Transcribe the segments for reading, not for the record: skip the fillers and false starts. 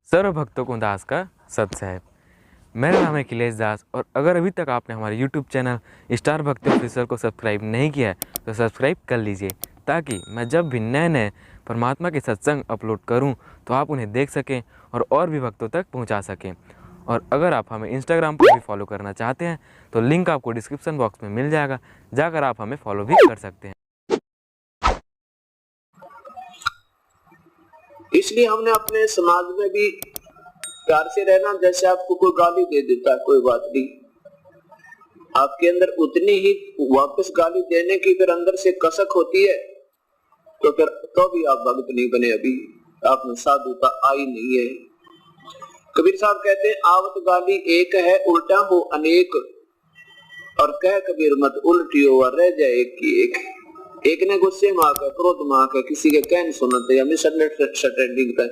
सर्व भक्तों को दास का सत साहेब। मेरा नाम है अखिलेश दास और अगर अभी तक आपने हमारे YouTube चैनल स्टार भक्ति ऑफिसर को सब्सक्राइब नहीं किया है तो सब्सक्राइब कर लीजिए, ताकि मैं जब भी नए नए परमात्मा के सत्संग अपलोड करूं तो आप उन्हें देख सकें और भी भक्तों तक पहुंचा सकें। और अगर आप हमें इंस्टाग्राम पर भी फॉलो करना चाहते हैं तो लिंक आपको डिस्क्रिप्शन बॉक्स में मिल जाएगा, जाकर आप हमें फॉलो भी कर सकते हैं। इसलिए हमने अपने समाज में भी प्यार से रहना। जैसे आपको कोई गाली दे देता है, कोई बात नहीं, आपके अंदर उतनी ही वापस गाली देने की फिर अंदर से कसक होती है, तो फिर तो भी आप भक्त नहीं बने, अभी आप में साधुता आई नहीं है। कबीर साहब कहते हैं, आवत गाली एक है उल्टा हो अनेक, और कह कबीर मत उल्टी हो रह जाए एक की एक। एक ने गुस्से में आकर, क्रोध में आकर किसी के कहने सुनते या मिसअंडरस्टैंडिंग कर,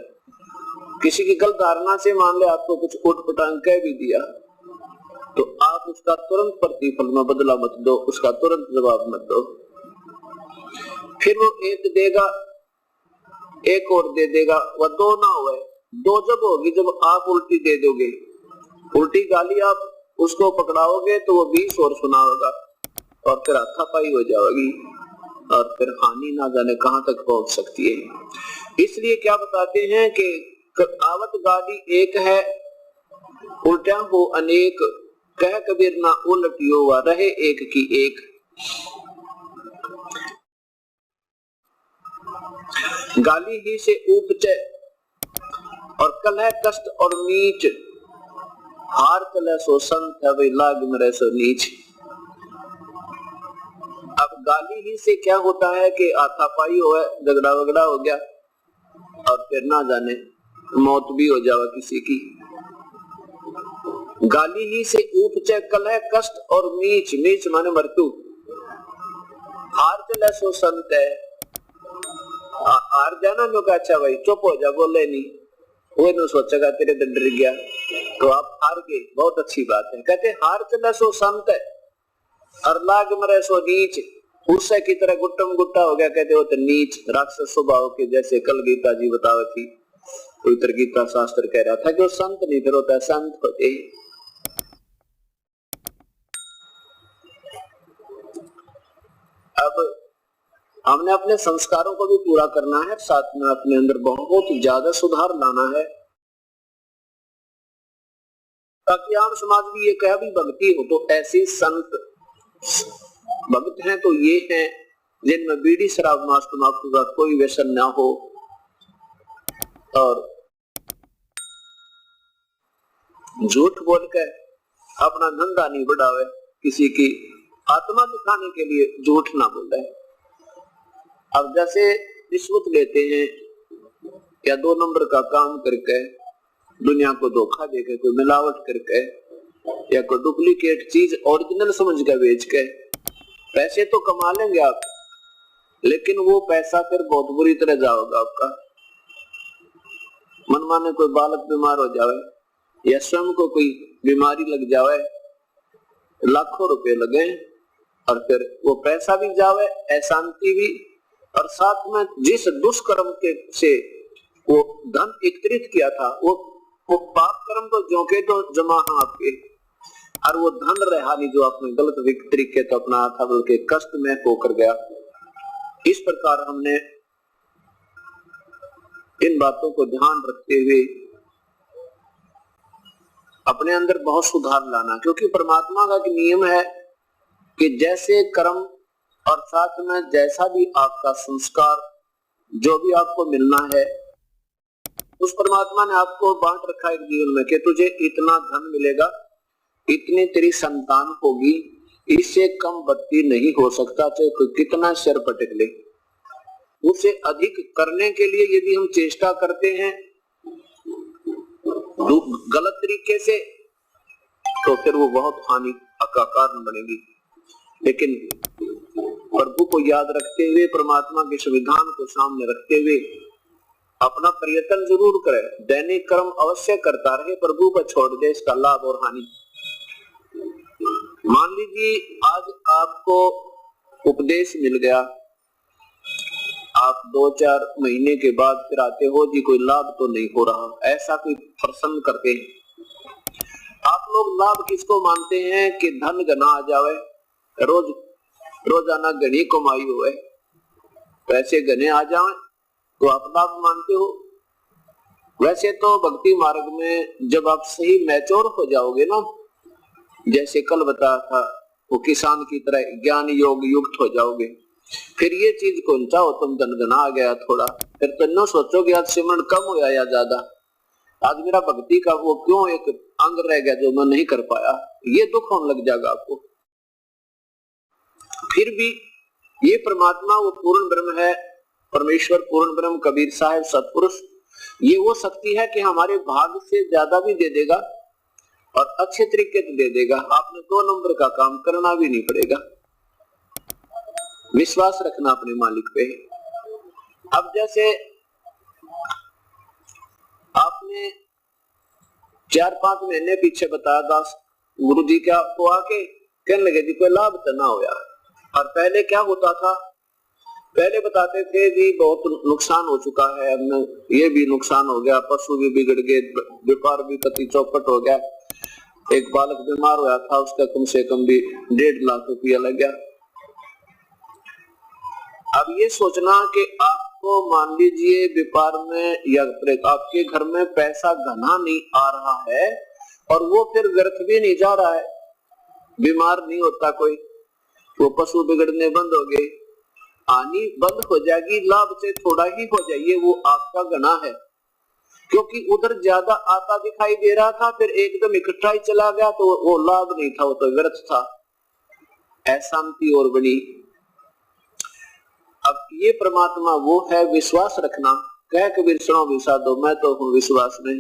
किसी की गलत धारणा से मान ले आपको कुछ उठपटांग कह भी दिया, तो आप उसका तुरंत प्रतिफल में बदला मत दो, उसका तुरंत जवाब मत दो। फिर वो एक देगा, एक और दे देगा, वह दो ना हुए। दो जब होगी जब आप उल्टी दे दोगे, उल्टी गाली आप उसको पकड़ाओगे तो वो 20 और सुनाओगा, और फिर हाथापाई हो जाएगी, और फिर हानि ना जाने कहां तक पहुंच सकती है। इसलिए क्या बताते हैं कि आवत गाली एक है उल्टा हो अनेक, कह कबीर ना उल्टियो व रहे एक की एक। गाली ही से उपचे और कलह कष्ट और नीच, हार चले सो संत है वे लाग मरे सो नीच। अब गाली ही से क्या होता है कि हाथापाई हो, झगड़ा वगड़ा हो गया, और फिर ना जाने मौत भी हो जावे किसी की। गाली ही से उपचे कलह कष्ट और नीच, नीच माने मृत्यु। हार चले सो संत है, हार जाना नो का अच्छा भाई चुप हो जा, बोले नहीं, वो न सोचेगा तेरे से डर गया तो आप हार गए, बहुत अच्छी बात है। कहते हार चले सो संत है और लाग मरे सो नीच, उससे की तरह गुट्टम गुट्टा हो गया, कहते हो तो नीच राक्षस स्वभाव के, जैसे कल गीता जी बतावे थी, पवित्र गीता शास्त्र कह रहा था कि वो संत नहीं फिर होता है संत होते ही। अब हमने अपने संस्कारों को भी पूरा करना है, साथ में अपने अंदर बहुत ज्यादा सुधार लाना है, ताकि आम समाज भी ये कहे भी भक्ति हो तो ऐसे संत भक्त हैं तो ये हैं जिनमें बीड़ी शराब मांस तंबाकू का कोई व्यसन ना हो, और झूठ बोल कर अपना धंधा नहीं बढ़ावे, किसी की आत्मा दिखाने के लिए झूठ ना बोले। अब जैसे रिश्वत लेते हैं या 2 नंबर का काम करके दुनिया को धोखा देकर, कोई मिलावट करके या कोई डुप्लीकेट चीज ओरिजिनल समझ कर बेच के पैसे तो कमा लेंगे आप, लेकिन वो पैसा फिर बहुत बुरी तरह जाओगा आपका। मन माने कोई बालक बीमार हो जावे या स्वयं को कोई बीमारी लग जावे, लाखों रुपए लगे, और फिर वो पैसा भी जावे, अशांति भी, और साथ में जिस दुष्कर्म के से वो धन एकत्रित किया था वो पाप कर्म तो जो के तो जमा है आपके, और वो धन रहा नहीं जो आपने गलत तरीके तो अपना था, बल्कि कष्ट में होकर गया। इस प्रकार हमने इन बातों को ध्यान रखते हुए अपने अंदर बहुत सुधार लाना, क्योंकि परमात्मा का एक नियम है कि जैसे कर्म और साथ में जैसा भी आपका संस्कार, जो भी आपको मिलना है, उस परमात्मा ने आपको बांट रखा है जीवन में कि तुझे इतना धन मिलेगा, इतनी तेरी संतान होगी, इससे कम बत्ती नहीं हो सकता, चाहे कोई कितना सिर पटक ले। उससे अधिक करने के लिए यदि हम चेष्टा करते हैं गलत तरीके से, तो फिर वो बहुत हानि का कारण बनेगी। लेकिन प्रभु को याद रखते हुए, परमात्मा के संविधान को सामने रखते हुए अपना प्रयत्न जरूर करे, दैनिक कर्म अवश्य करता रहे, प्रभु को छोड़ दे इसका लाभ और हानि। मान लीजिए आज आपको उपदेश मिल गया आप 2-4 महीने के बाद फिर आते हो जी कोई लाभ तो नहीं हो रहा, ऐसा कोई प्रश्न करते हैं। आप लोग लाभ किसको मानते हैं कि धन गना आ जावे, रोजाना घनी कमाई होवे, पैसे घने आ जावे तो आप लाभ मानते हो। वैसे तो भक्ति मार्ग में जब आप सही मैच्योर हो जाओगे ना, जैसे कल बताया था, वो किसान की तरह ज्ञान योग युक्त हो जाओगे, फिर ये चीज कौन चाहो तुम धनगना आ गया थोड़ा, फिर तो न सोचोगे आज सिमरण कम होया या ज्यादा, आज मेरा भक्ति का वो क्यों एक अंग रह गया जो मैं नहीं कर पाया, ये दुख होने लग जाएगा आपको। फिर भी ये परमात्मा वो पूर्ण ब्रह्म है, परमेश्वर पूर्ण ब्रह्म, कबीर साहब सतपुरुष, ये वो शक्ति है कि हमारे भाग से ज्यादा भी दे देगा और अच्छे तरीके से दे देगा। आपने 2 नंबर का काम करना भी नहीं पड़ेगा, विश्वास रखना अपने मालिक पे। अब जैसे आपने 4-5 महीने पीछे बताया, दास गुरु जी क्या आपको आके कहने लगे जी कोई लाभ तो ना होया, और पहले क्या होता था, पहले बताते थे जी बहुत नुकसान हो चुका है, हमने ये भी नुकसान हो गया, पशु भी बिगड़ गए, व्यापार भी कति चौपट हो गया, एक बालक बीमार हुआ था उसका कम से कम भी 1.5 लाख रुपया लग गया। अब ये सोचना कि आपको मान लीजिए व्यापार में या आपके घर में पैसा घना नहीं आ रहा है और वो फिर व्यर्थ भी नहीं जा रहा है, बीमार नहीं होता कोई, वो पशु बिगड़ने बंद हो गए, आनी बंद हो जाएगी, लाभ से थोड़ा ही हो जाइए, वो आपका गना है, क्योंकि उधर ज्यादा आता दिखाई दे रहा था, फिर एकदम इकट्ठा ही चला गया तो वो लाभ नहीं था, वो तो व्यर्थ था, अशांति और बनी। अब ये परमात्मा वो है, विश्वास रखना, कह कबीर सुनो भी साधो मैं तो हूँ विश्वास में।